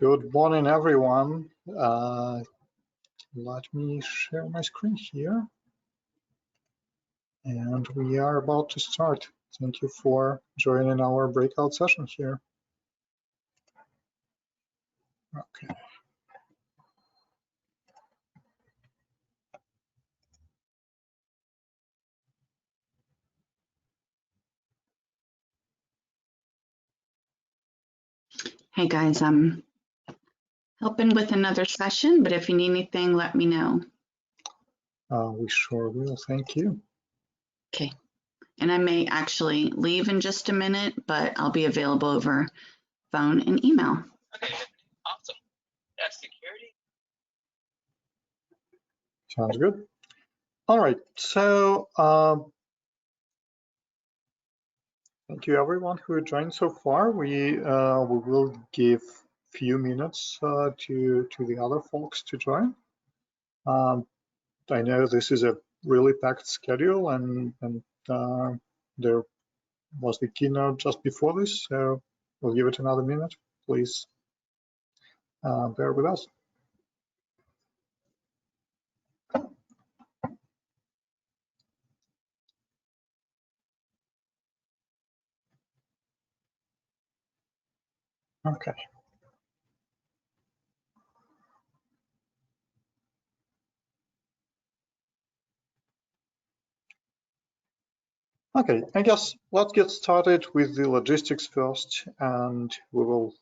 Good morning, everyone. Let me share my screen here. And we are about to start. Thank you for joining our breakout session here. Okay. Hey guys, I'm helping with another session, but if you need anything, let me know. We sure will, thank you. Okay, and I may actually leave in just a minute, but I'll be available over phone and email. Okay, awesome. That's security. Sounds good. All right, so thank you everyone who joined so far. We will give few minutes to the other folks to join. I know this is a really packed schedule, and there was the keynote just before this, so we'll give it another minute. Please bear with us. Okay. Okay, I guess let's get started with the logistics first, and we will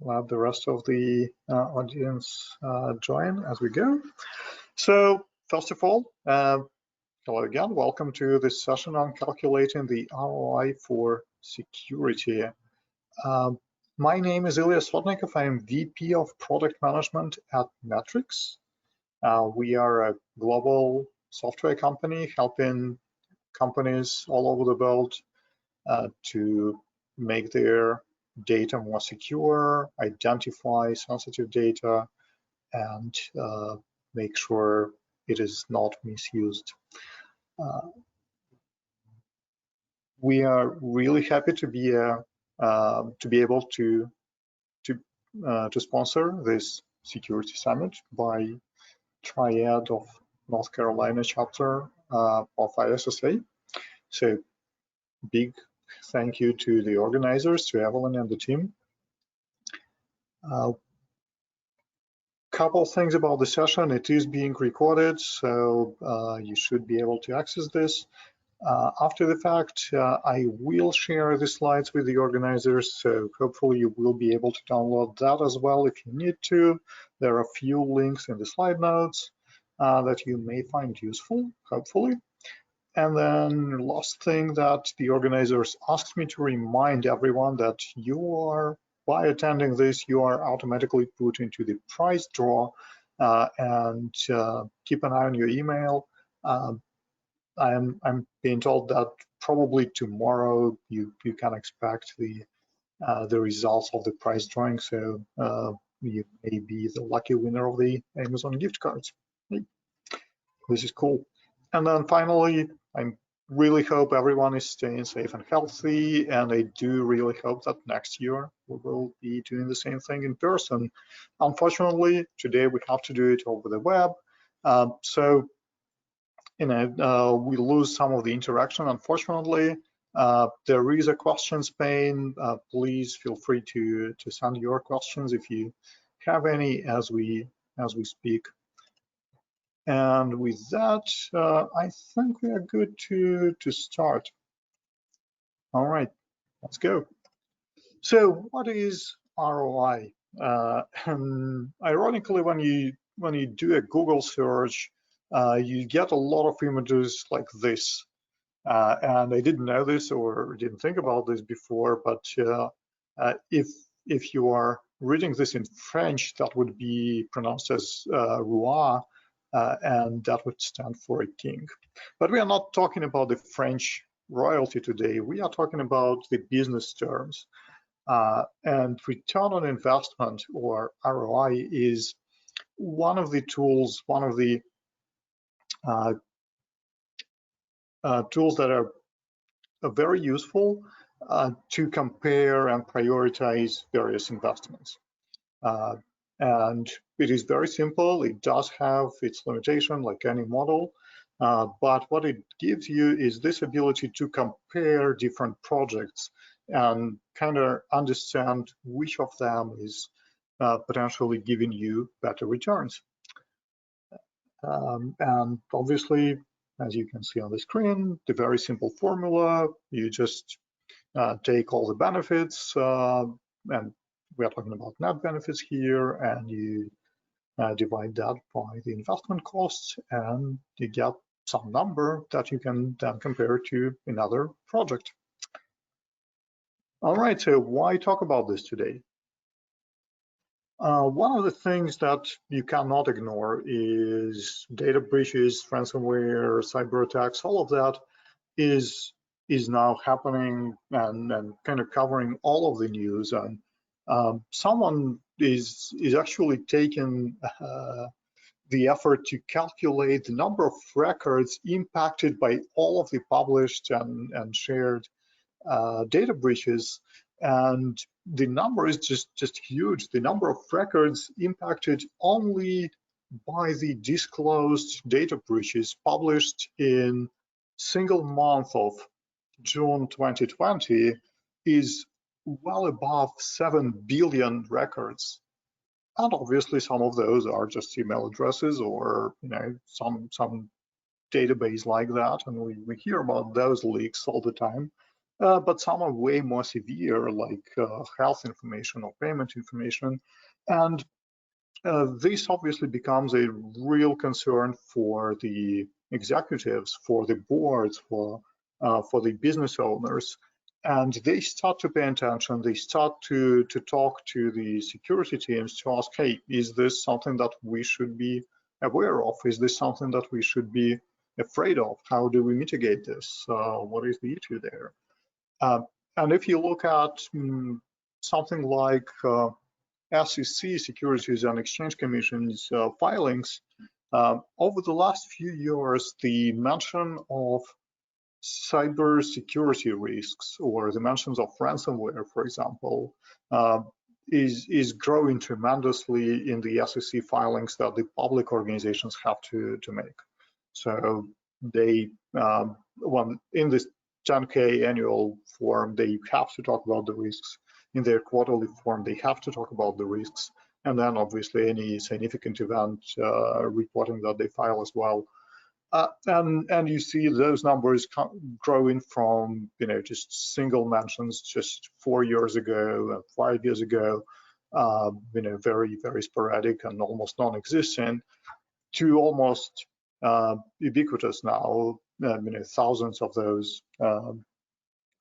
let the rest of the audience join as we go. So first of all, hello again, welcome to this session on calculating the ROI for security. My name is Ilia Sotnikov. I am VP of Product Management at Netwrix. We are a global software company helping companies all over the world to make their data more secure, identify sensitive data, and make sure it is not misused. We are really happy to be able to sponsor this security summit by Triad of North Carolina chapter of ISSA. So big thank you to the organizers, to Evelyn and the team. Couple things about the session. It is being recorded, so you should be able to access this. After the fact, I will share the slides with the organizers, so hopefully you will be able to download that as well if you need to. There are a few links in the slide notes that you may find useful, hopefully. And then last thing that the organizers asked me to remind everyone that you are, by attending this, you are automatically put into the prize draw, and keep an eye on your email. I'm being told that probably tomorrow you can expect the results of the prize drawing, so you may be the lucky winner of the Amazon gift cards. This is cool. And then finally, I really hope everyone is staying safe and healthy, and I do really hope that next year we will be doing the same thing in person. Unfortunately, today we have to do it over the web, so you know, we lose some of the interaction, unfortunately. There is a questions pane. Please feel free to send your questions if you have any as we speak. And with that, I think we are good to start. All right, let's go. So what is ROI? Ironically, when you do a Google search, you get a lot of images like this. And I didn't know this or didn't think about this before, but if you are reading this in French, that would be pronounced as roi, and that would stand for a king. But we are not talking about the French royalty today. We are talking about the business terms. And return on investment, or ROI, is one of the tools, one of the tools that are very useful to compare and prioritize various investments. And it is very simple. It does have its limitation like any model, but what it gives you is this ability to compare different projects and kind of understand which of them is potentially giving you better returns. And obviously, as you can see on the screen, the very simple formula, you just take all the benefits, and we're talking about net benefits here, and you divide that by the investment costs, and you get some number that you can then compare to another project. All right, so why talk about this today? One of the things that you cannot ignore is data breaches, ransomware, cyber attacks. All of that is now happening and kind of covering all of the news. And someone is actually taking the effort to calculate the number of records impacted by all of the published and shared data breaches, and the number is just huge. The number of records impacted only by the disclosed data breaches published in single month of June 2020 is well above 7 billion records. And obviously some of those are just email addresses or some database like that, and we hear about those leaks all the time. But some are way more severe, like health information or payment information. And this obviously becomes a real concern for the executives, for the boards, for the business owners. And they start to pay attention. They start to talk to the security teams to ask, hey, is this something that we should be aware of? Is this something that we should be afraid of? How do we mitigate this? What is the issue there? And if you look at something like SEC, Securities and Exchange Commission's filings, over the last few years, the mention of cybersecurity risks or the mentions of ransomware, for example, is growing tremendously in the SEC filings that the public organizations have to make. So they, in this 10K annual form, they have to talk about the risks. In their quarterly form, they have to talk about the risks. And then obviously any significant event reporting that they file as well. And you see those numbers growing from just single mentions just 4 years ago and 5 years ago, very, very sporadic and almost non-existent, to almost ubiquitous now. Thousands of those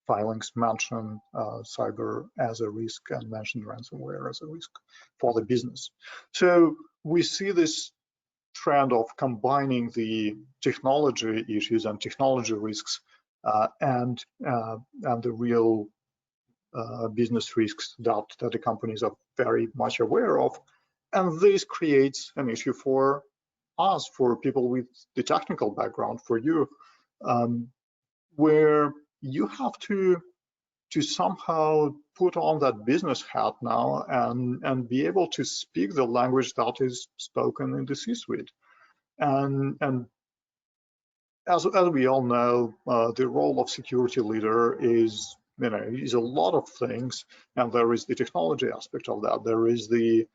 filings mention cyber as a risk and mention ransomware as a risk for the business. So we see this trend of combining the technology issues and technology risks and the real business risks that the companies are very much aware of. And this creates an issue for us, for people with the technical background, for you, where you have to somehow put on that business hat now and be able to speak the language that is spoken in the C-suite. And as we all know, the role of security leader is a lot of things, and there is the technology aspect of that, there is the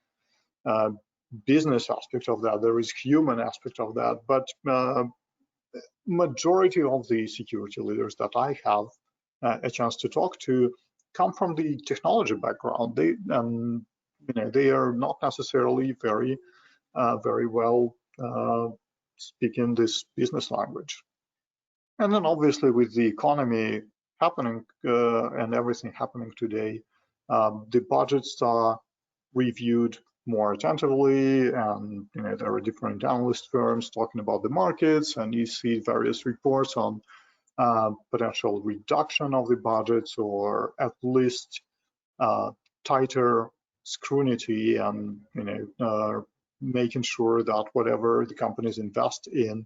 business aspect of that, there is human aspect of that, but majority of the security leaders that I have a chance to talk to come from the technology background. They are not necessarily very well speaking this business language. And then obviously with the economy happening and everything happening today, the budgets are reviewed more attentively, and there are different analyst firms talking about the markets, and you see various reports on potential reduction of the budgets, or at least tighter scrutiny, and making sure that whatever the companies invest in,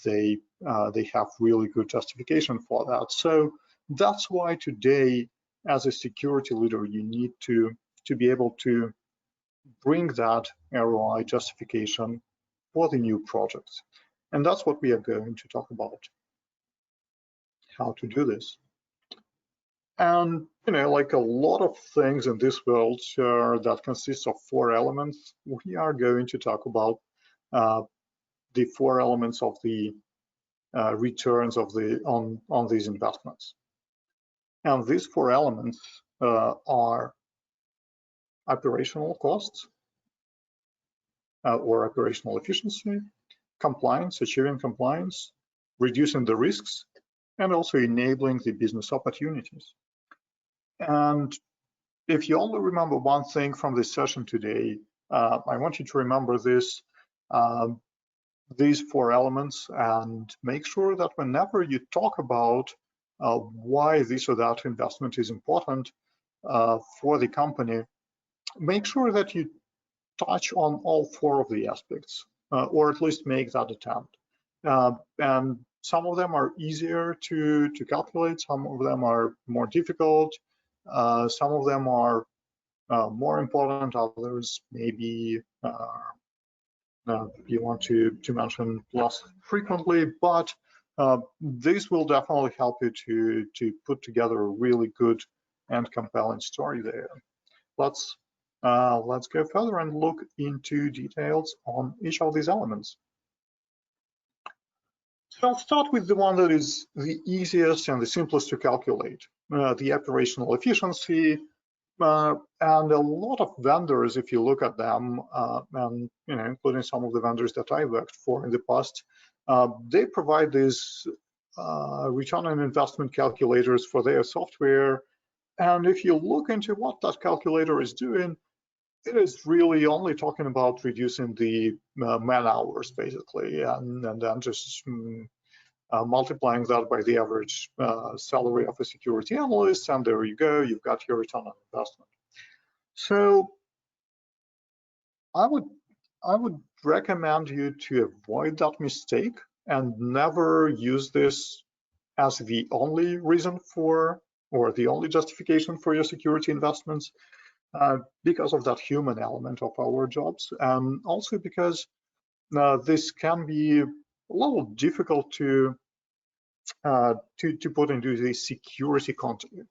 they have really good justification for that. So that's why today, as a security leader, you need to be able to bring that ROI justification for the new projects. And that's what we are going to talk about, how to do this. And, like a lot of things in this world that consists of 4 elements, we are going to talk about the 4 elements of the returns of on these investments. And these 4 elements are operational costs or operational efficiency, compliance, achieving compliance, reducing the risks, and also enabling the business opportunities. And if you only remember one thing from this session today, I want you to remember these 4 elements, and make sure that whenever you talk about why this or that investment is important for the company, make sure that you touch on all 4 of the aspects, or at least make that attempt. And some of them are easier to calculate, some of them are more difficult, some of them are more important, others maybe you want to mention less frequently, but this will definitely help you to put together a really good and compelling story there. Let's go further and look into details on each of these elements. So I'll start with the one that is the easiest and the simplest to calculate, the operational efficiency. And a lot of vendors, if you look at them, and including some of the vendors that I worked for in the past, they provide these return on investment calculators for their software. And if you look into what that calculator is doing, it is really only talking about reducing the man hours, basically, and then just multiplying that by the average salary of a security analyst, and there you go, you've got your return on investment. So I would recommend you to avoid that mistake and never use this as the only reason for, or the only justification for your security investments, because of that human element of our jobs, and also because this can be a little difficult to put into the security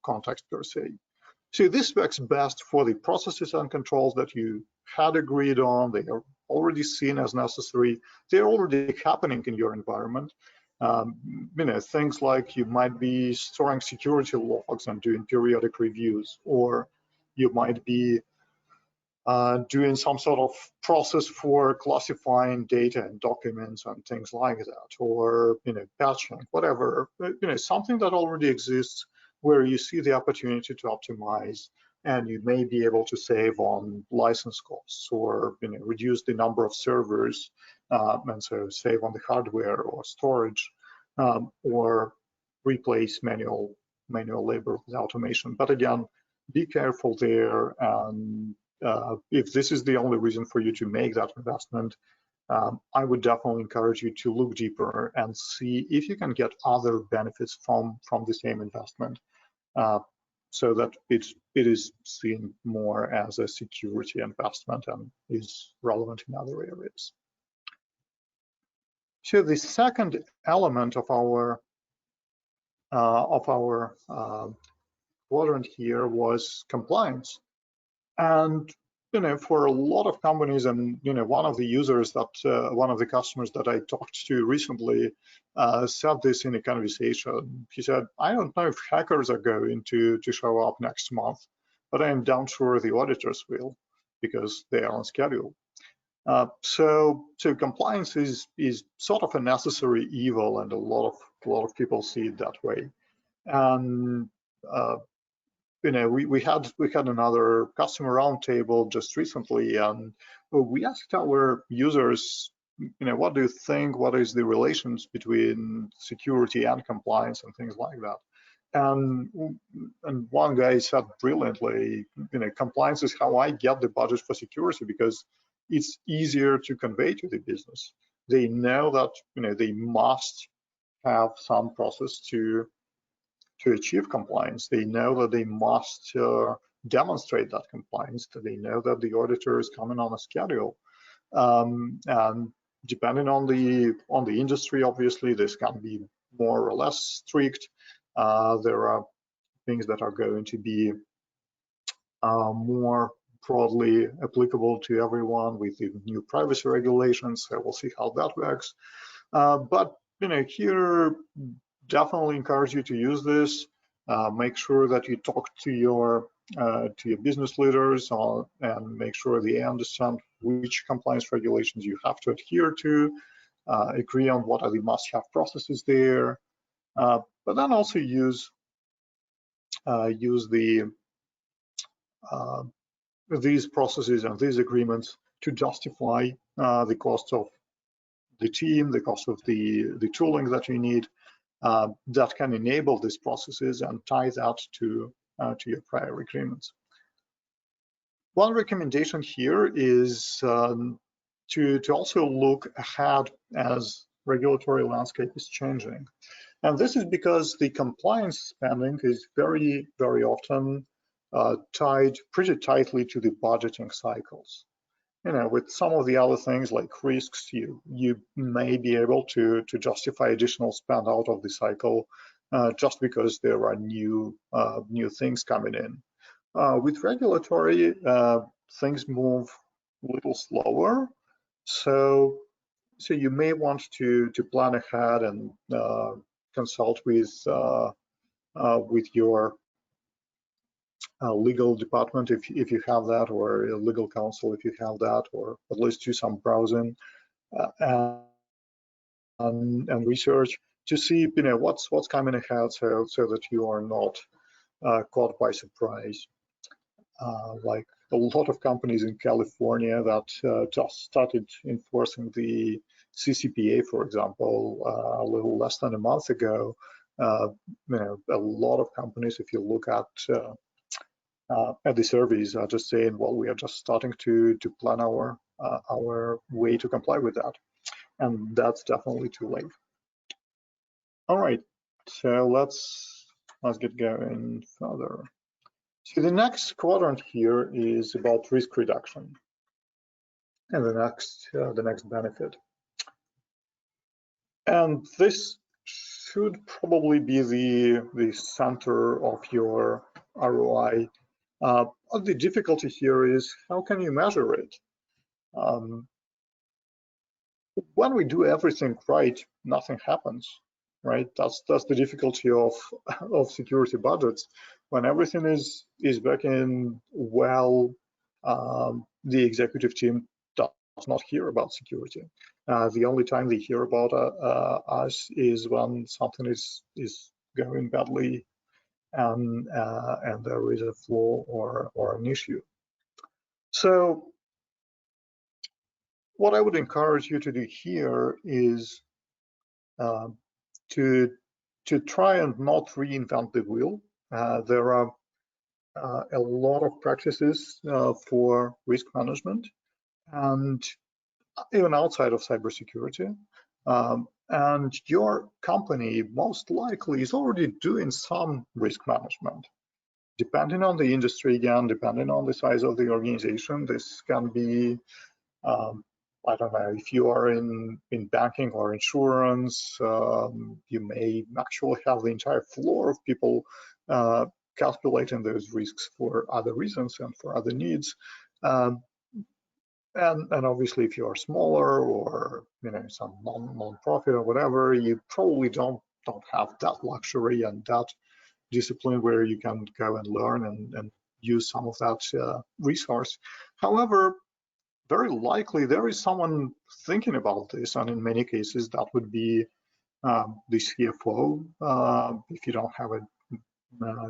context per se. So this works best for the processes and controls that you had agreed on. They are already seen as necessary. They're already happening in your environment. Things like you might be storing security logs and doing periodic reviews, or you might be doing some sort of process for classifying data and documents and things like that, or patching, whatever, something that already exists where you see the opportunity to optimize, and you may be able to save on license costs, or reduce the number of servers, and so save on the hardware or storage, or replace manual labor with automation. But again, be careful there. And if this is the only reason for you to make that investment, I would definitely encourage you to look deeper and see if you can get other benefits from the same investment, so that it is seen more as a security investment and is relevant in other areas. So the second element of our quadrant here was compliance. And for a lot of companies, and one of the users that one of the customers that I talked to recently said this in a conversation. He said, "I don't know if hackers are going to show up next month, but I am damn sure the auditors will, because they are on schedule." So compliance is sort of a necessary evil, and a lot of people see it that way. And we had another customer roundtable just recently, and we asked our users, what do you think? What is the relations between security and compliance and things like that? And one guy said brilliantly, compliance is how I get the budget for security, because it's easier to convey to the business. They know that they must have some process to achieve compliance. They know that they must demonstrate that compliance, that they know that the auditor is coming on a schedule. And depending on the industry, obviously, this can be more or less strict. There are things that are going to be more broadly applicable to everyone with the new privacy regulations. So we'll see how that works. But here, definitely encourage you to use this. Make sure that you talk to your business leaders and make sure they understand which compliance regulations you have to adhere to. Agree on what are the must-have processes there. But then also use these processes and these agreements to justify the cost of the team, the cost of the tooling that you need, that can enable these processes and tie that to your prior agreements. One recommendation here is to also look ahead as regulatory landscape is changing. And this is because the compliance spending is very, very often tied pretty tightly to the budgeting cycles. With some of the other things like risks, you may be able to justify additional spend out of the cycle just because there are new things coming in. With regulatory, things move a little slower, so you may want to plan ahead and consult with your legal department if you have that, or a legal counsel if you have that, or at least do some browsing and research to see what's coming ahead, so that you are not caught by surprise. Like a lot of companies in California that just started enforcing the CCPA, for example, a little less than a month ago. A lot of companies, if you look at the surveys, are just saying, well, we are just starting to plan our way to comply with that, and that's definitely too late. All right, so let's get going further. So the next quadrant here is about risk reduction, and the next benefit. And this should probably be the center of your ROI. The difficulty here is, how can you measure it? When we do everything right, nothing happens, right? That's the difficulty of security budgets. When everything is working well, the executive team does not hear about security. The only time they hear about us is when something is going badly and there is a flaw or an issue. So what I would encourage you to do here is to try and not reinvent the wheel. There are a lot of practices for risk management, and even outside of cybersecurity. And your company most likely is already doing some risk management. Depending on the industry, again, depending on the size of the organization, this can be, I don't know, if you are in banking or insurance, you may actually have the entire floor of people calculating those risks for other reasons and for other needs. And obviously, if you are smaller or some non-profit or whatever, you probably don't have that luxury and that discipline where you can go and learn and use some of that resource. However, very likely there is someone thinking about this, and in many cases that would be the CFO if you don't have a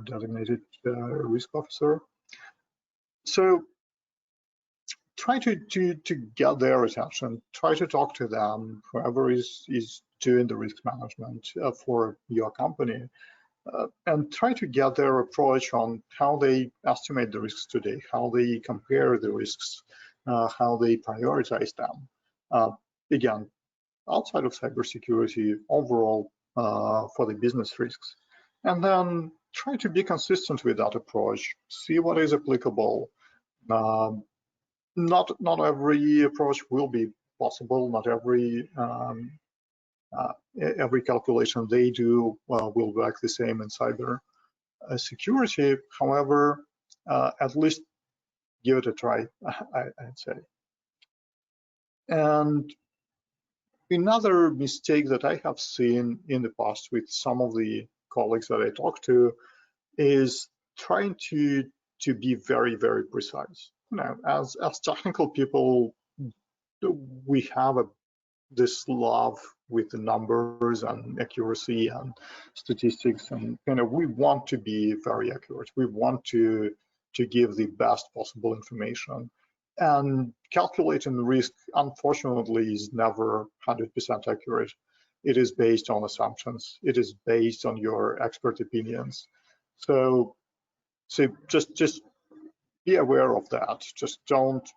designated risk officer. So try to get their attention, try to talk to them, whoever is doing the risk management for your company, and try to get their approach on how they estimate the risks today, how they compare the risks, how they prioritize them. Again, outside of cybersecurity, overall for the business risks. And then try to be consistent with that approach. See what is applicable. Not every approach will be possible. Not every calculation they do will work the same in cyber security. However, at least give it a try, I'd say. And another mistake that I have seen in the past with some of the colleagues that I talk to is trying to be very, very precise. You know, as technical people, we have this love with the numbers and accuracy and statistics, and we want to be very accurate. We want to give the best possible information. And calculating risk, unfortunately, is never 100% accurate. It is based on assumptions. It is based on your expert opinions. So just be aware of that. Just don't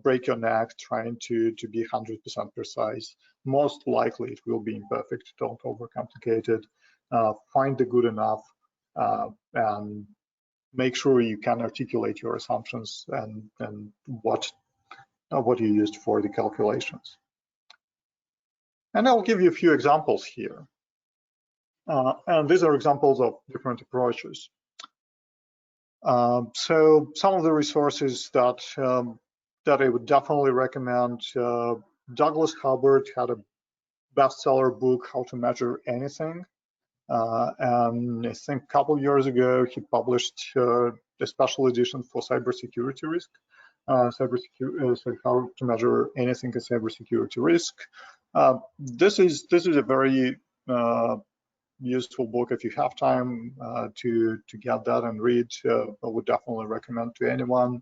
break your neck trying to be 100% precise. Most likely it will be imperfect. Don't overcomplicate it. Find the good enough and make sure you can articulate your assumptions and what you used for the calculations. And I'll give you a few examples here. And these are examples of different approaches. So some of the resources that I would definitely recommend, Douglas Hubbard had a bestseller book, How to Measure Anything. And I think a couple of years ago, he published a special edition for cybersecurity risk, so how to measure anything in cybersecurity risk. This is a very useful book. If you have time to get that and read, I would definitely recommend to anyone.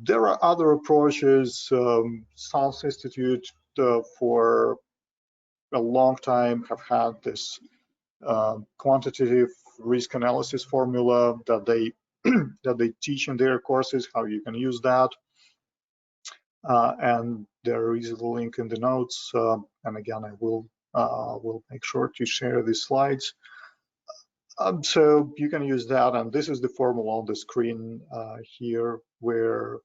There are other approaches. Sans Institute for a long time have had this quantitative risk analysis formula that they that they teach in their courses, how you can use that. And there is a link in the notes. And again, I will make sure to share these slides. So you can use that, and this is the formula on the screen here, where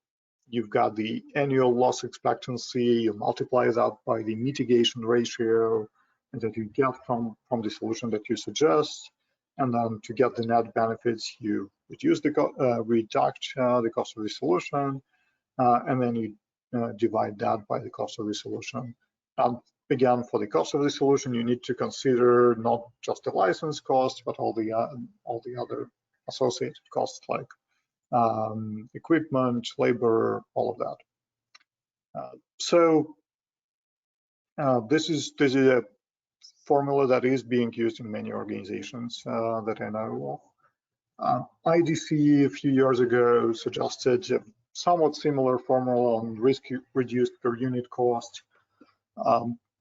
you've got the annual loss expectancy, you multiply that by the mitigation ratio that you get from the solution that you suggest, and then to get the net benefits, you reduce reduct the cost of the solution, and then you divide that by the cost of the solution. And again, for the cost of the solution, you need to consider not just the license cost, but all the other associated costs like equipment, labor, all of that. So this is a formula that is being used in many organizations that I know of. IDC a few years ago suggested a somewhat similar formula on risk reduced per unit cost.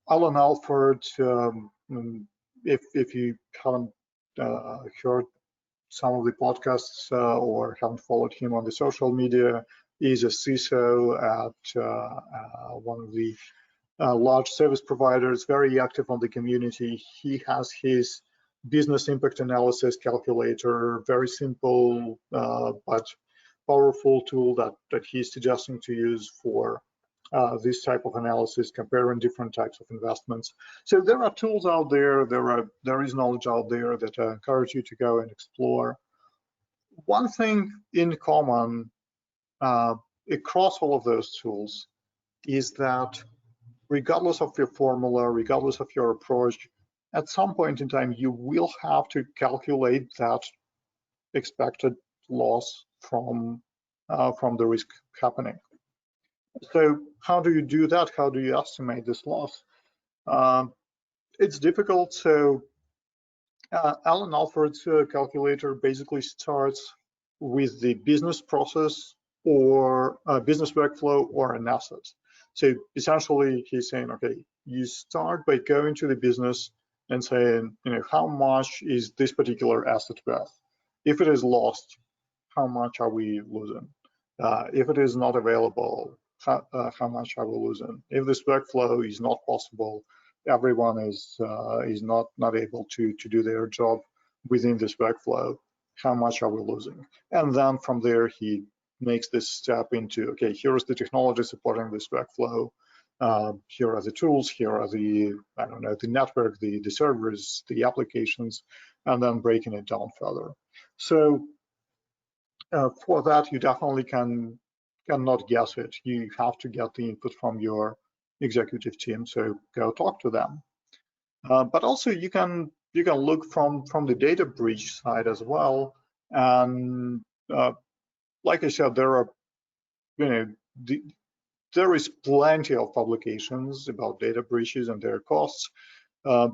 Alan Alford, if you haven't heard some of the podcasts or haven't followed him on the social media, is a CISO at one of the large service providers, very active on the community. He has his business impact analysis calculator, very simple but powerful tool that he's suggesting to use for this type of analysis, comparing different types of investments. So there are tools out there, there is knowledge out there that I encourage you to go and explore. One thing in common across all of those tools is that regardless of your formula, regardless of your approach, at some point in time, you will have to calculate that expected loss from the risk happening. So how do you do that? How do you estimate this loss? It's difficult. So Alan Alford's calculator basically starts with the business process or business workflow or an asset. So essentially, he's saying, okay, you start by going to the business and saying, how much is this particular asset worth? If it is lost, how much are we losing? If it is not available, how much are we losing? If this workflow is not possible, everyone is not able to do their job, within this workflow, how much are we losing? And then from there, he makes this step into, okay, here's the technology supporting this workflow. Here are the tools, here are the, I don't know, the network, the servers, the applications, and then breaking it down further. So for that, you definitely cannot guess it. You have to get the input from your executive team, so go talk to them. But also you can look from the data breach side as well. And like I said, there are, there is plenty of publications about data breaches and their costs.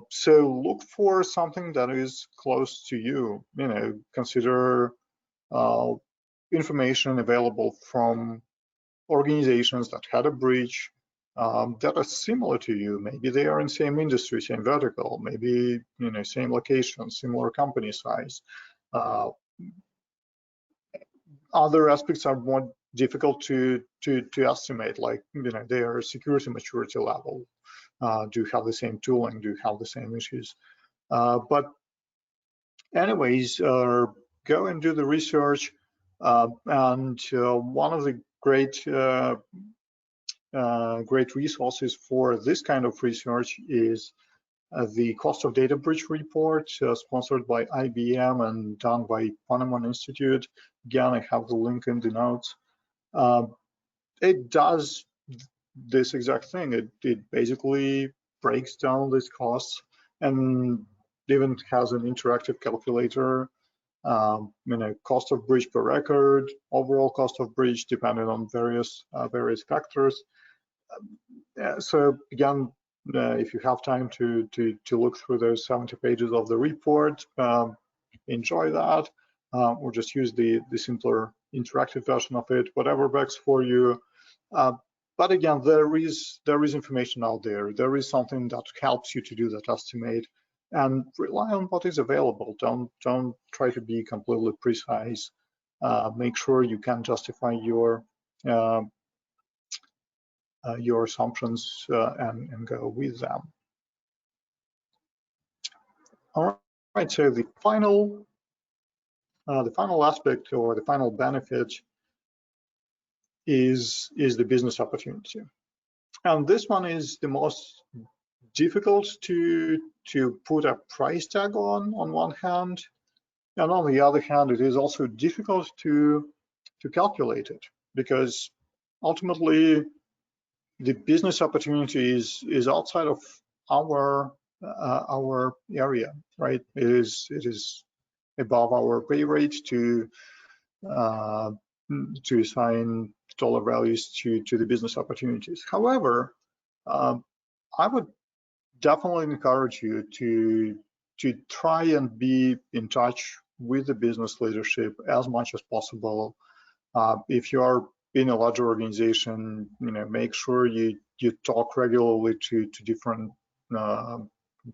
So look for something that is close to you. Consider information available from organizations that had a breach that are similar to you. Maybe they are in same industry, same vertical, maybe same location, similar company size. Other aspects are more difficult to estimate, like their security maturity level. Do you have the same tooling? Do you have the same issues? But anyways, go and do the research. And one of the great resources for this kind of research is the cost of data breach report, sponsored by IBM and done by Ponemon Institute. Again, I have the link in the notes. It does this exact thing. It basically breaks down these costs and even has an interactive calculator. Cost of breach per record, overall cost of breach, depending on various factors. So again, if you have time to look through those 70 pages of the report, enjoy that, or just use the simpler interactive version of it, whatever works for you. But again, there is information out there. There is something that helps you to do that estimate, and rely on what is available. Don't try to be completely precise. Make sure you can justify your assumptions and go with them. All right. So the final aspect, or the final benefit, is the business opportunity, and this one is the most difficult to put a price tag on one hand, and on the other hand, it is also difficult to calculate it, because ultimately the business opportunity is outside of our area, right? It is above our pay rate to assign dollar values to the business opportunities. However, I would definitely encourage you to try and be in touch with the business leadership as much as possible. If you are in a larger organization, make sure you talk regularly to different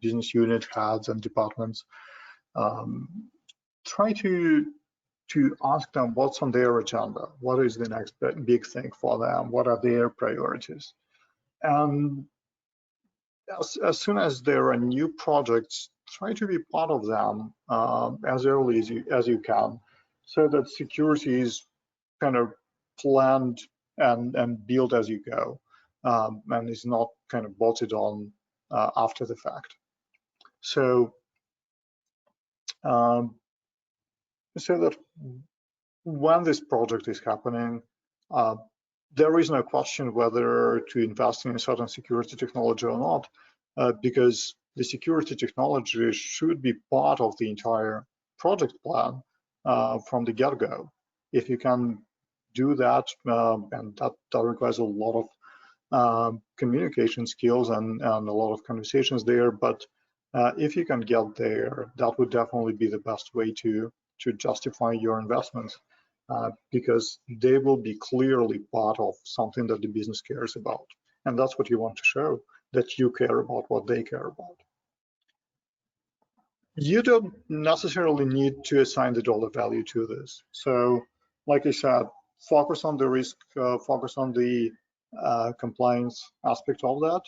business unit heads and departments. Try to ask them what's on their agenda, what is the next big thing for them, what are their priorities, and as soon as there are new projects, try to be part of them as early as you can, so that security is kind of planned and built as you go, and is not kind of bolted on after the fact. So so that when this project is happening, there is no question whether to invest in a certain security technology or not, because the security technology should be part of the entire project plan from the get-go. If you can do that, and that requires a lot of communication skills and a lot of conversations there, but if you can get there, that would definitely be the best way to justify your investments, because they will be clearly part of something that the business cares about. And that's what you want to show, that you care about what they care about. You don't necessarily need to assign the dollar value to this. So like I said, focus on the risk, focus on the compliance aspect of that.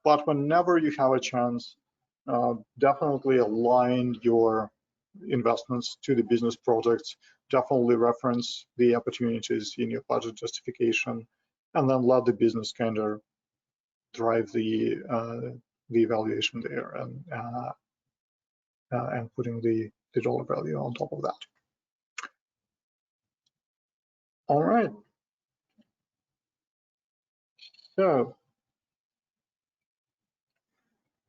But whenever you have a chance, definitely align your investments to the business projects, definitely reference the opportunities in your budget justification, and then let the business kind of drive the evaluation there, and putting the dollar value on top of that. All right. So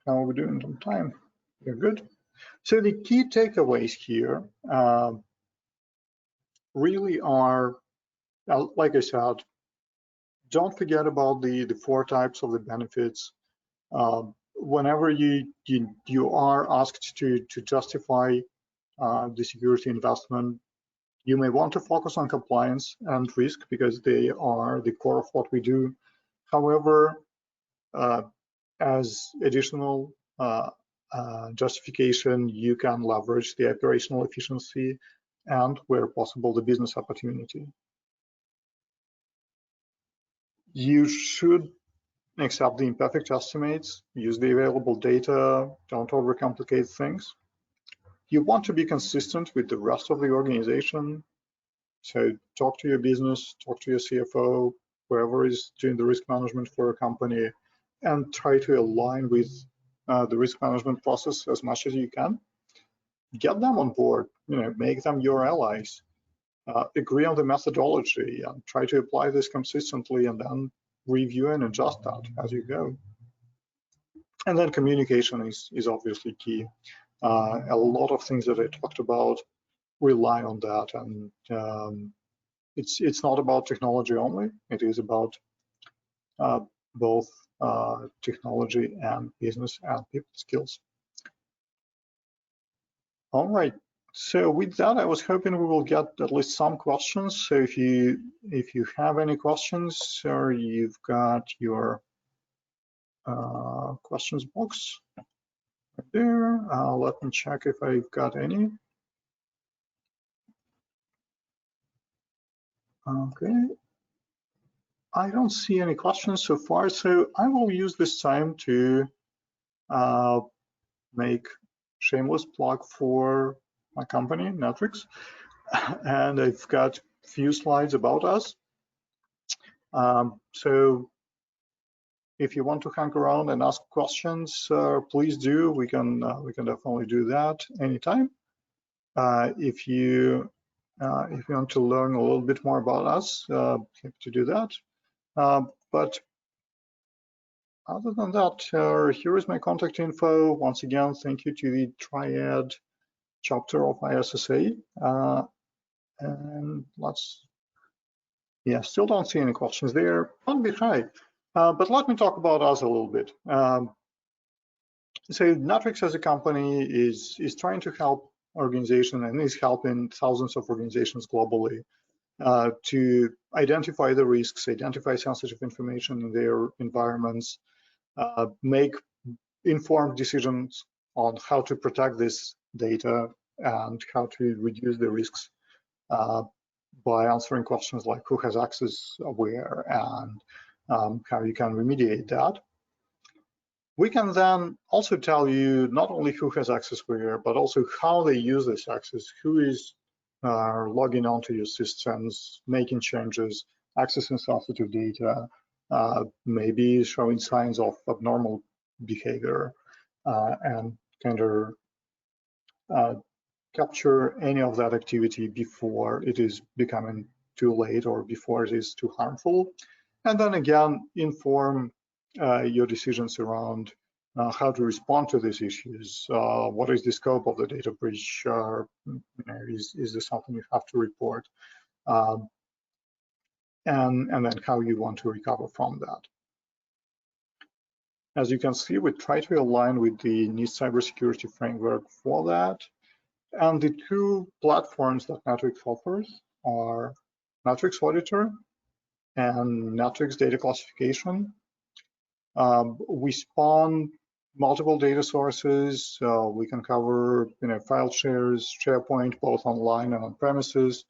how are we doing on time? We're good. So the key takeaways here really are, like I said, don't forget about the 4 types of the benefits. Whenever you are asked to justify the security investment, you may want to focus on compliance and risk because they are the core of what we do. However, as additional justification, you can leverage the operational efficiency and, where possible, the business opportunity. You should accept the imperfect estimates, use the available data, don't overcomplicate things. You want to be consistent with the rest of the organization. So talk to your business, talk to your CFO, whoever is doing the risk management for a company, and try to align with the risk management process as much as you can. Get them on board, make them your allies. Agree on the methodology and try to apply this consistently, and then review and adjust that as you go. And then communication is obviously key. A lot of things that I talked about rely on that, and it's not about technology only. It is about both technology and business and people skills. All right. So with that, I was hoping we will get at least some questions. So if you have any questions, or you've got your questions box right there, let me check if I've got any. Okay. I don't see any questions so far, so I will use this time to make shameless plug for my company, Netwrix. And I've got a few slides about us. So if you want to hang around and ask questions, please do. We can definitely do that anytime. If you want to learn a little bit more about us, happy to do that. But other than that, here is my contact info. Once again, thank you to the Triad chapter of ISSA. And still don't see any questions there. Don't be shy. But let me talk about us a little bit. So Netwrix as a company is trying to help organizations and is helping thousands of organizations globally to identify the risks, identify sensitive information in their environments, make informed decisions on how to protect this data and how to reduce the risks by answering questions like who has access where and how you can remediate that. We can then also tell you not only who has access where, but also how they use this access, who is logging onto your systems, making changes, accessing sensitive data, maybe showing signs of abnormal behavior, and kind of capture any of that activity before it is becoming too late or before it is too harmful. And then again, inform your decisions around how to respond to these issues. What is the scope of the data breach? Is this something you have to report? And then how you want to recover from that. As you can see, we try to align with the NIST cybersecurity framework for that. And the 2 platforms that Netwrix offers are Netwrix Auditor and Netwrix Data Classification. We spawn multiple data sources. We can cover file shares, SharePoint, both online and on premises.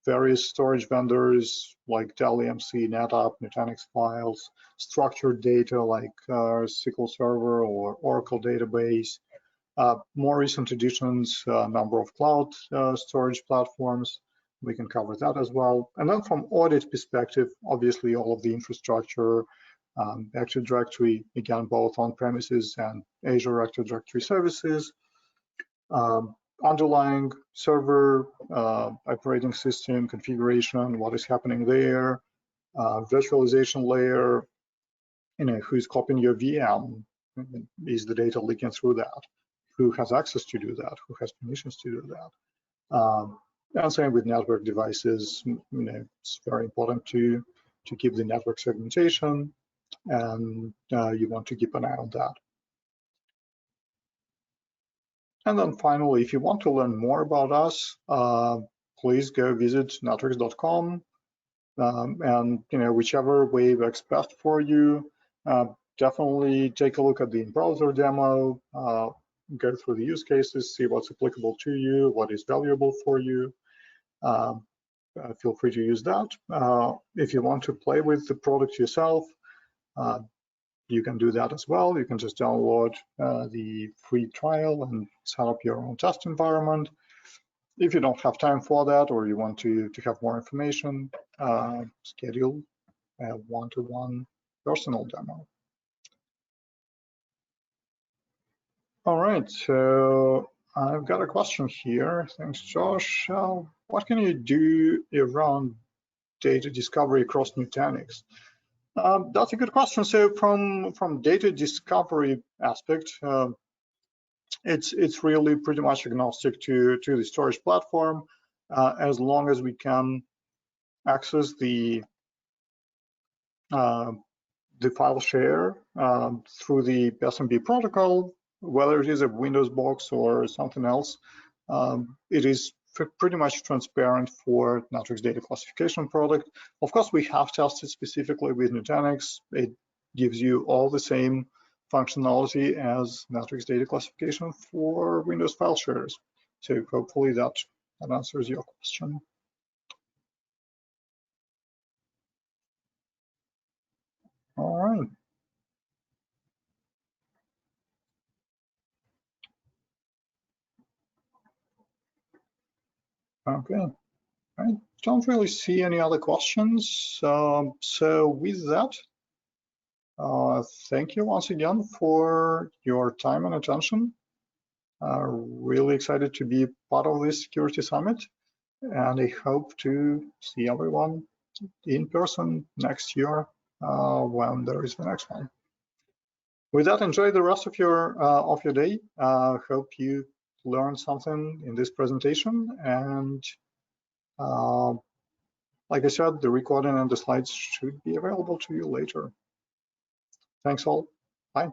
Various storage vendors like Dell EMC, NetApp, Nutanix files, structured data like SQL Server or Oracle database, More recent additions, number of cloud storage platforms, we can cover that as well. And then from audit perspective, obviously all of the infrastructure, Active Directory, again, both on premises and Azure Active Directory services, underlying server, operating system configuration, what is happening there, virtualization layer, who's copying your VM, is the data leaking through that, who has access to do that, who has permissions to do that. And same with network devices, it's very important to keep the network segmentation, and you want to keep an eye on that. And then finally, if you want to learn more about us, please go visit netwrix.com, and whichever way works best for you. Definitely take a look at the in-browser demo, go through the use cases, see what's applicable to you, what is valuable for you. Feel free to use that. If you want to play with the product yourself, you can do that as well. You can just download the free trial and set up your own test environment. If you don't have time for that, or you want to have more information, schedule a one-to-one personal demo. All right, so I've got a question here. Thanks, Josh. What can you do around data discovery across Nutanix? That's a good question. So from data discovery aspect, it's really pretty much agnostic to the storage platform, as long as we can access the file share through the SMB protocol, whether it is a Windows box or something else. It is pretty much transparent for Netwrix data classification product. Of course, we have tested specifically with Nutanix. It gives you all the same functionality as Netwrix data classification for Windows file shares. So hopefully that answers your question. All right. Okay. I don't really see any other questions. So with that, thank you once again for your time and attention. Really excited to be part of this security summit, and I hope to see everyone in person next year when there is the next one. With that, enjoy the rest of your day. Hope you learned something in this presentation, and like I said, the recording and the slides should be available to you later. Thanks all. Bye.